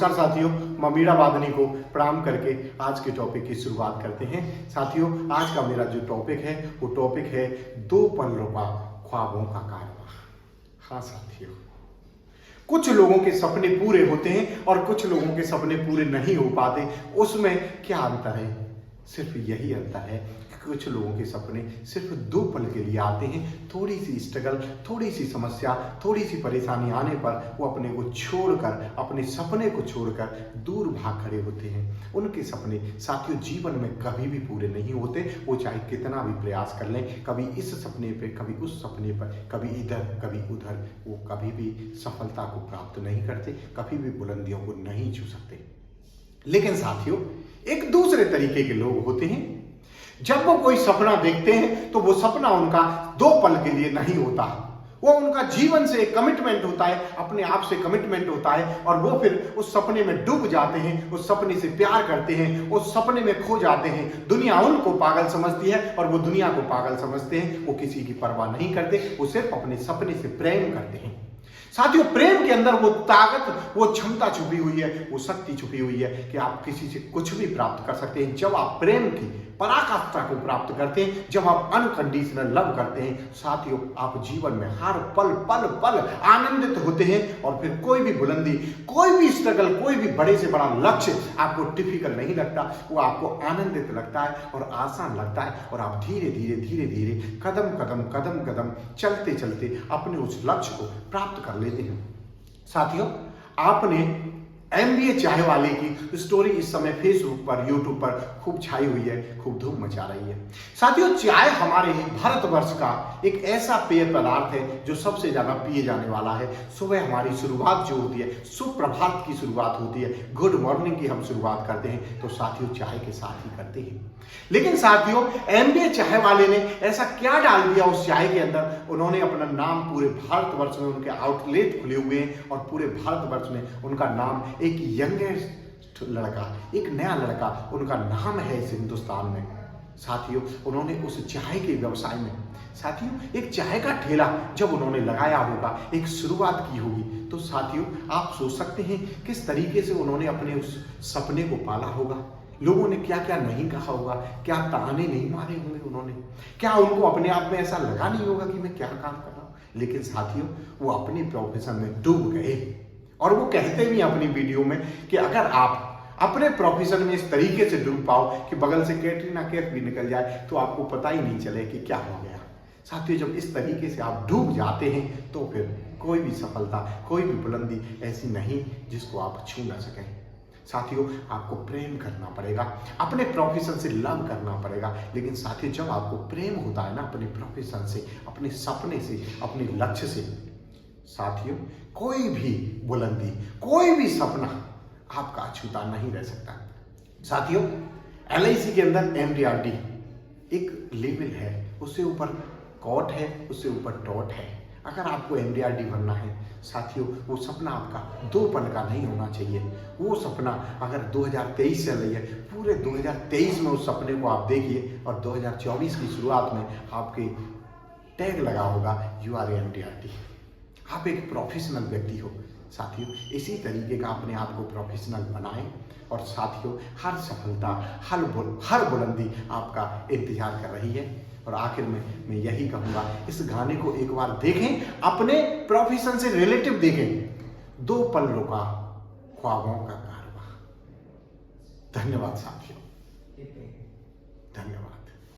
नमस्कार साथियों, मैं मीरा वादनी को प्रणाम करके आज के टॉपिक की शुरुआत करते हैं। साथियों, आज का मेरा जो टॉपिक है वो टॉपिक है 2 पल रुका ख्वाबों का कारवां। हाँ साथियों, कुछ लोगों के सपने पूरे होते हैं और कुछ लोगों के सपने पूरे नहीं हो पाते। उसमें क्या अंतर है? सिर्फ यही अंतर है कि कुछ लोगों के सपने सिर्फ 2 पल के लिए आते हैं। थोड़ी सी स्ट्रगल, थोड़ी सी समस्या, थोड़ी सी परेशानी आने पर वो अपने को छोड़कर, अपने सपने को छोड़कर दूर भाग खड़े होते हैं। उनके सपने साथियों जीवन में कभी भी पूरे नहीं होते। वो चाहे कितना भी प्रयास कर लें, कभी इस सपने पे, कभी उस सपने पर, कभी इधर कभी उधर, वो कभी भी सफलता को प्राप्त नहीं करते, कभी भी बुलंदियों को नहीं छू सकते। लेकिन साथियों, एक दूसरे तरीके के लोग होते हैं। जब वो कोई सपना देखते हैं तो वो सपना उनका 2 पल के लिए नहीं होता, वो उनका जीवन से एक कमिटमेंट होता है, अपने आप से कमिटमेंट होता है और वो फिर उस सपने में डूब जाते हैं, उस सपने से प्यार करते हैं, उस सपने में खो जाते हैं। दुनिया उनको पागल समझती है और वो दुनिया को पागल समझते हैं। वो किसी की परवाह नहीं करते, वो सिर्फ अपने सपने से प्रेम करते हैं। साथियों, प्रेम के अंदर वो ताकत, वो क्षमता छुपी हुई है, वो शक्ति छुपी हुई है कि आप किसी से कुछ भी प्राप्त कर सकते हैं। जब आप प्रेम की पराकाष्ठा को प्राप्त करते हैं, जब आप अनकंडीशनल लव करते हैं, साथियों आप जीवन में हर पल पल पल आनंदित होते हैं और फिर कोई भी बुलंदी, कोई भी स्ट्रगल, कोई भी बड़े से बड़ा लक्ष्य आपको डिफिकल्ट नहीं लगता। वो आपको आनंदित लगता है और आसान लगता है और आप धीरे धीरे कदम कदम चलते चलते अपने उस लक्ष्य को प्राप्त कर लेते हैं। साथियों, आपने MBA चाय वाले की स्टोरी इस समय फेसबुक पर, यूट्यूब पर खूब छाई हुई है, खूब धूम मचा रही है। साथियों, चाय हमारे भारतवर्ष का एक ऐसा पेय पदार्थ है जो सबसे ज्यादा पिए जाने वाला है। सुबह हमारी शुरुआत जो होती है, सुप्रभात की शुरुआत होती है, गुड मॉर्निंग की हम शुरुआत करते हैं तो साथियों चाय के साथ ही करते हैं। लेकिन साथियों, MBA चाय वाले ने ऐसा क्या डाल दिया उस चाय के अंदर? उन्होंने अपना नाम पूरे भारतवर्ष में, उनके आउटलेट खुले हुए हैं और पूरे भारतवर्ष में उनका नाम, एक यंगेस्ट लड़का, एक नया लड़का उनका नाम है इस हिंदुस्तान में। साथियों, उन्होंने उस चाय के व्यवसाय में, साथियों एक चाय का ठेला जब उन्होंने लगाया होगा, एक शुरुआत की होगी, तो साथियों आप सोच सकते हैं किस तरीके से उन्होंने अपने उस सपने को पाला होगा। लोगों ने क्या क्या नहीं कहा होगा, क्या ताने नहीं मारे होंगे उन्होंने, क्या उनको अपने आप में ऐसा लगा नहीं होगा कि मैं क्या काम कर रहा हूं। लेकिन साथियों वो अपनी प्रोफेशन में डूब गए और वो कहते भी अपनी वीडियो में कि अगर आप अपने प्रोफेशन में इस तरीके से डूब पाओ कि बगल से कैटरीना कैफ भी निकल जाए तो आपको पता ही नहीं चले कि क्या हो गया। साथियों, जब इस तरीके से आप डूब जाते हैं तो फिर कोई भी सफलता, कोई भी बुलंदी ऐसी नहीं जिसको आप छू ना सकें। साथियों, आपको प्रेम करना पड़ेगा, अपने प्रोफेशन से लव करना पड़ेगा। लेकिन साथियों, जब आपको प्रेम होता है ना अपने प्रोफेशन से, अपने सपने से, अपने लक्ष्य से, साथियों कोई भी बुलंदी, कोई भी सपना आपका अछूता नहीं रह सकता। साथियों, LIC के अंदर MDRT एक लेवल है, उससे ऊपर कॉट है, उससे ऊपर डॉट है। अगर आपको MDRT बनना है साथियों, वो सपना आपका 2 पल का नहीं होना चाहिए। वो सपना अगर 2023 चल रही है, पूरे 2023 में उस सपने को आप देखिए और 2024 की शुरुआत में आपके टैग लगा होगा यू आर MDRT, आप एक प्रोफेशनल व्यक्ति हो। साथियों, इसी तरीके का अपने आप को प्रोफेशनल बनाएं और साथियों हर सफलता, हर बुलंदी आपका इंतजार कर रही है। और आखिर में मैं यही कहूंगा, इस गाने को एक बार देखें, अपने प्रोफेशन से रिलेटिव देखें। 2 पल रुका ख्वाबों का कारवां। धन्यवाद साथियों।